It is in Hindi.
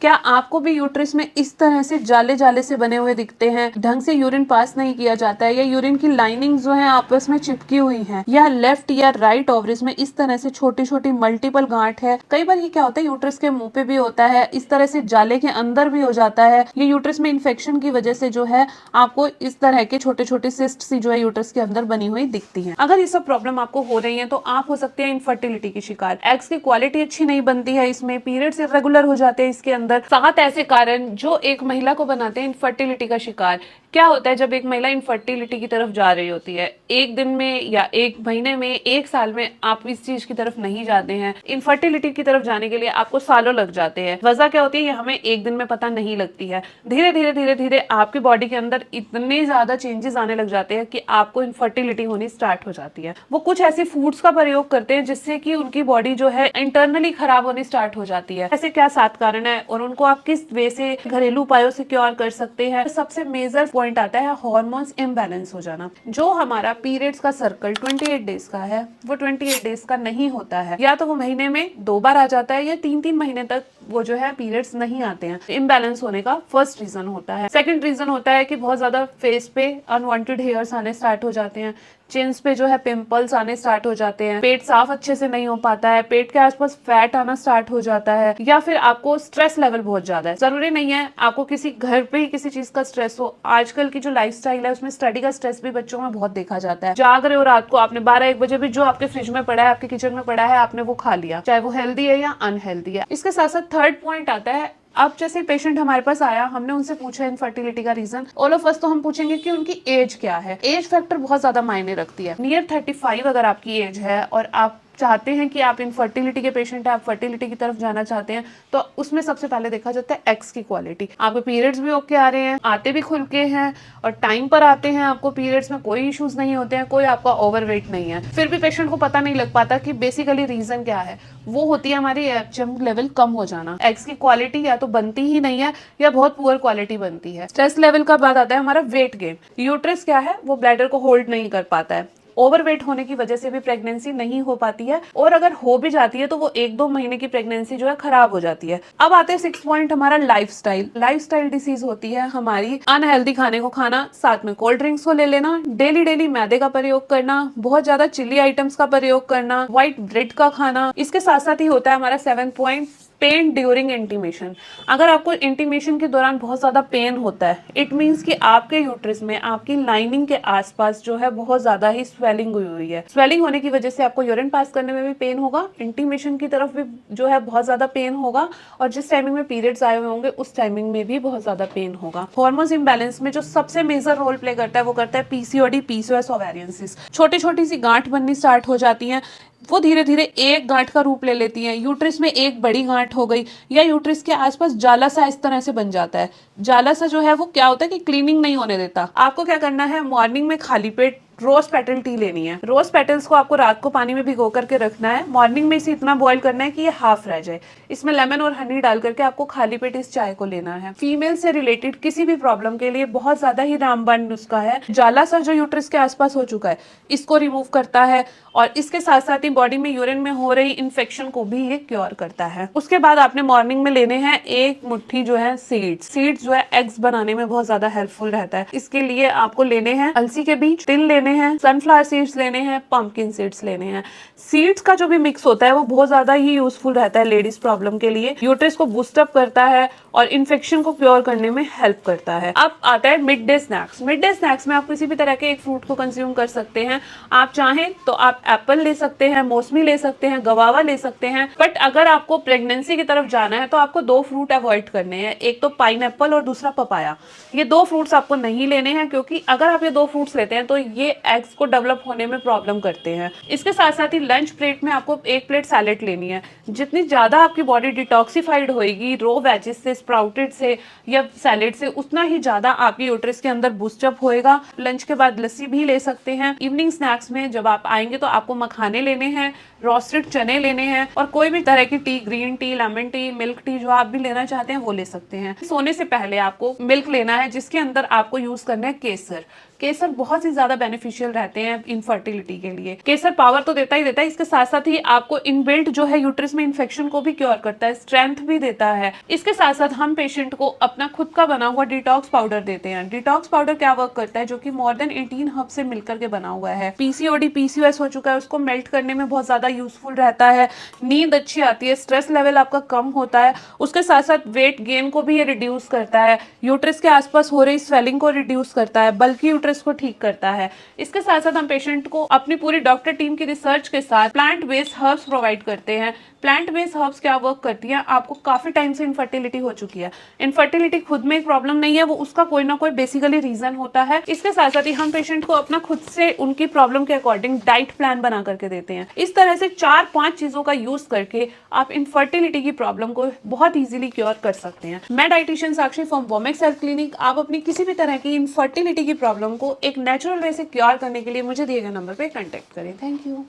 क्या आपको भी यूट्रस में इस तरह से जाले जाले से बने हुए दिखते हैं, ढंग से यूरिन पास नहीं किया जाता है, या यूरिन की लाइनिंग जो है आपस में चिपकी हुई है, या लेफ्ट या राइट ओवरिस में इस तरह से छोटी छोटी मल्टीपल गांठ है। कई बार ये क्या होता है, यूट्रस के मुंह पे भी होता है, इस तरह से जाले के अंदर भी हो जाता है। ये यूट्रस में इन्फेक्शन की वजह से जो है आपको इस तरह के छोटे छोटे सिस्ट सी जो है यूट्रस के अंदर बनी हुई दिखती है। अगर ये सब प्रॉब्लम आपको हो रही है तो आप हो सकते हैं इनफर्टिलिटी की शिकार। एग्स की क्वालिटी अच्छी नहीं बनती है, इसमें पीरियड्स इरेगुलर हो जाते हैं इसके अंदर। 7 ऐसे कारण जो एक महिला को बनाते हैं इनफर्टिलिटी का शिकार। क्या होता है जब एक महिला इनफर्टिलिटी की तरफ जा रही होती है, एक दिन में या एक महीने में, एक साल में आप इस चीज की तरफ नहीं जाते हैं। इनफर्टिलिटी की तरफ जाने के लिए आपको सालों लग जाते हैं। वजह क्या होती है ये हमें एक दिन में पता नहीं लगती है। धीरे धीरे धीरे धीरे आपकी बॉडी के अंदर इतने ज्यादा चेंजेस आने लग जाते हैं कि आपको इनफर्टिलिटी होनी स्टार्ट हो जाती है। वो कुछ ऐसे फूड्स का प्रयोग करते हैं जिससे कि उनकी बॉडी जो है इंटरनली खराब होनी स्टार्ट हो जाती है। ऐसे क्या 7 कारण है और उनको आप किस वे से घरेलू उपायों से क्योर कर सकते हैं। सबसे मेजर पॉइंट आता है हार्मोन्स इम्बैलेंस हो जाना। जो हमारा पीरियड्स का सर्कल 28 डेज का है वो 28 डेज का नहीं होता है, या तो वो महीने में 2 बार आ जाता है या 3-3 महीने तक वो जो है पीरियड्स नहीं आते हैं। इम्बैलेंस होने का फर्स्ट रीजन होता है। सेकंड रीजन होता है कि बहुत ज्यादा फेस पे अनवांटेड हेयर्स आने स्टार्ट हो जाते हैं, चिन्स पे जो है पिंपल्स आने स्टार्ट हो जाते हैं, पेट साफ अच्छे से नहीं हो पाता है, पेट के आसपास फैट आना स्टार्ट हो जाता है, या फिर आपको स्ट्रेस लेवल बहुत ज्यादा है। जरूरी नहीं है आपको किसी घर पे ही किसी चीज का स्ट्रेस हो। आजकल की जो लाइफस्टाइल है उसमें स्टडी का स्ट्रेस भी बच्चों में बहुत देखा जाता है। जाग रहे हो रात को, आपने 12-1 बजे भी जो आपके फ्रिज में पड़ा है, आपके किचन में पड़ा है, आपने वो खा लिया, चाहे वो हेल्दी है या अनहेल्दी है। इसके साथ साथ थर्ड पॉइंट आता है, अब जैसे पेशेंट हमारे पास आया, हमने उनसे पूछा इनफर्टिलिटी का रीजन। ऑल ऑफ अस तो हम पूछेंगे कि उनकी एज क्या है। एज फैक्टर बहुत ज्यादा मायने रखती है। नियर 35 अगर आपकी एज है और आप चाहते हैं कि आप इनफर्टिलिटी के पेशेंट है, आप फर्टिलिटी की तरफ जाना चाहते हैं, तो उसमें सबसे पहले देखा जाता है एक्स की क्वालिटी। आपके पीरियड्स भी ओके आ रहे हैं, आते भी खुल के हैं और टाइम पर आते हैं, आपको पीरियड्स में कोई इश्यूज नहीं होते हैं, कोई आपका ओवरवेट नहीं है, फिर भी पेशेंट को पता नहीं लग पाता कि बेसिकली रीजन क्या है। वो होती है हमारी एफजीएम लेवल कम हो जाना। एग्स की क्वालिटी या तो बनती ही नहीं है या बहुत पुअर क्वालिटी बनती है। स्ट्रेस लेवल का बाद आता है हमारा वेट गेन। यूट्रस क्या है, वो ब्लैडर को होल्ड नहीं कर पाता है। ओवरवेट होने की वजह से भी प्रेगनेंसी नहीं हो पाती है, और अगर हो भी जाती है तो वो 1-2 महीने की प्रेगनेंसी जो है खराब हो जाती है। अब आते हैं 6 पॉइंट हमारा लाइफस्टाइल। लाइफस्टाइल डिसीज होती है हमारी अनहेल्दी खाने को खाना, साथ में कोल्ड ड्रिंक्स को ले लेना, डेली डेली मैदे का प्रयोग करना, बहुत ज्यादा चिली आइटम्स का प्रयोग करना, व्हाइट ब्रेड का खाना। इसके साथ साथ ही होता है हमारा 7 पॉइंट पेन ड्यूरिंग इंटीमेशन। अगर आपको इंटीमेशन के दौरान बहुत ज्यादा पेन होता है, इट मीन्स कि आपके यूट्रस में आपकी लाइनिंग के आसपास जो है बहुत ज्यादा ही स्वेलिंग हुई हुई है। स्वेलिंग होने की वजह से आपको यूरिन पास करने में भी पेन होगा, इंटीमेशन की तरफ भी जो है बहुत ज्यादा पेन होगा, और जिस टाइमिंग में पीरियड्स आए हुए होंगे उस टाइमिंग में भी बहुत ज्यादा पेन होगा। हार्मोन्स इम्बैलेंस में जो सबसे मेजर रोल प्ले करता है वो करता है पीसीओडी, पीसीओएस, ओवेरियन सिस्ट। छोटी छोटी सी गांठ बननी स्टार्ट हो जाती है, वो धीरे धीरे एक गांठ का रूप ले लेती हैं। यूट्रस में एक बड़ी गांठ हो गई, या यूट्रस के आसपास जाला सा इस तरह से बन जाता है। जाला सा जो है वो क्या होता है कि क्लीनिंग नहीं होने देता। आपको क्या करना है, मॉर्निंग में खाली पेट रोज पेटल टी लेनी है। रोज पेटल्स को आपको रात को पानी में भिगो करके रखना है, मॉर्निंग में इसे इतना बॉईल करना है कि ये हाफ रह जाए। इसमें लेमन और हनी डाल करके आपको खाली पेट इस चाय को लेना है। फीमेल से रिलेटेड किसी भी प्रॉब्लम के लिए बहुत ज्यादा ही रामबाण नुस्खा है। जाला सा जो यूट्रस के आसपास हो चुका है इसको रिमूव करता है, और इसके साथ साथ ही बॉडी में यूरिन में हो रही इन्फेक्शन को भी ये क्योर करता है। उसके बाद आपने मॉर्निंग में लेने हैं एक मुट्ठी जो है सीड्स। सीड्स जो है एग्स बनाने में बहुत ज्यादा हेल्पफुल रहता है। इसके लिए आपको लेने हैं अलसी के बीज, तिल लेने हैं, सनफ्लावर सीड्स लेने हैं, पंपकिन सीड्स लेने हैं। सीड्स का जो भी मिक्स होता है वो बहुत ज्यादा ही यूजफुल रहता है लेडीज प्रॉब्लम के लिए। यूट्रस को बूस्ट अप करता है और इन्फेक्शन को क्योर करने में हेल्प करता है। अब आता है mid day snacks. Mid day snacks में आप किसी भी तरह के एक फ्रूट को कंज्यूम कर सकते हैं। आप चाहें तो आप एप्पल ले सकते हैं, मौसमी ले सकते हैं, गवावा ले सकते हैं, बट अगर आपको प्रेगनेंसी की तरफ जाना है तो आपको 2 फ्रूट अवॉइड करने हैं, एक तो पाइनएप्पल और दूसरा पपाया। ये 2 फ्रूट्स आपको नहीं लेने हैं, क्योंकि अगर आप ये 2 फ्रूट्स लेते हैं तो ये एग्स को डेवलप होने में प्रॉब्लम करते हैं। इसके साथ साथ ही लंच प्लेट में आपको 1 प्लेट सैलेड लेनी है। जितनी ज्यादा आपकी बॉडी डिटॉक्सिफाइड होएगी रो वेजेस से, स्प्राउटेड से या सैलेड से, उतना ही ज्यादा आपकी यूट्रस के अंदर बूस्टअप होएगा। लंच के बाद लस्सी भी ले सकते हैं। इवनिंग स्नैक्स में जब आप आएंगे तो आपको मखाने लेने हैं, रोस्टेड चने लेने हैं, और कोई भी तरह की T, green tea, lemon tea, milk tea जो आप भी लेना चाहते हैं वो ले सकते हैं। सोने से पहले आपको मिल्क लेना है जिसके अंदर आपको यूज करना है केसर। केसर बहुत ही ज्यादा बेनिफिशियल रहते हैं इनफर्टिलिटी के लिए। केसर पावर तो देता ही देता है, इसके साथ साथ ही आपको इनबिल्ट जो है यूट्रस में इन्फेक्शन को भी क्योर करता है, स्ट्रेंथ भी देता है। इसके साथ साथ हम पेशेंट को अपना खुद का बना हुआ डिटॉक्स पाउडर देते हैं। डिटॉक्स पाउडर क्या वर्क करता है, जो कि मोर देन 18 हर्ब से मिलकर के बना हुआ है। पीसीओडी पीसीओएस हो चुका है, उसको मेल्ट करने में बहुत ज्यादा यूजफुल रहता है। नींद अच्छी आती है, स्ट्रेस लेवल आपका कम होता है। उसके साथ साथ वेट गेन को भी ये रिड्यूस करता है, यूट्रस के आसपास हो रही स्वेलिंग को रिड्यूस करता है, बल्कि यूट्रस को ठीक करता है। इसके साथ साथ हम पेशेंट को अपनी पूरी डॉक्टर टीम की रिसर्च के साथ प्लांट बेस्ड हर्ब्स प्रोवाइड करते हैं। प्लांट बेस्ड हर्ब्स क्या वर्क करती है, आपको काफी टाइम से इनफर्टिलिटी हो चुकी है, इनफर्टिलिटी खुद में एक प्रॉब्लम नहीं है, वो उसका कोई ना कोई बेसिकली रीजन होता है। इसके साथ साथ ही हम पेशेंट को अपना खुद से उनकी प्रॉब्लम के अकॉर्डिंग डाइट प्लान बना करके देते हैं। इस तरह से 4-5 चीजों का यूज करके आप इनफर्टिलिटी की प्रॉब्लम को बहुत इजीली क्योर कर सकते हैं। मैं dietitian Sakshi from Womex health clinic. आप अपनी किसी भी तरह की इनफर्टिलिटी की प्रॉब्लम को एक नेचुरल वे से क्योर करने के लिए मुझे दिए गए नंबर पे कांटेक्ट करें। Thank you.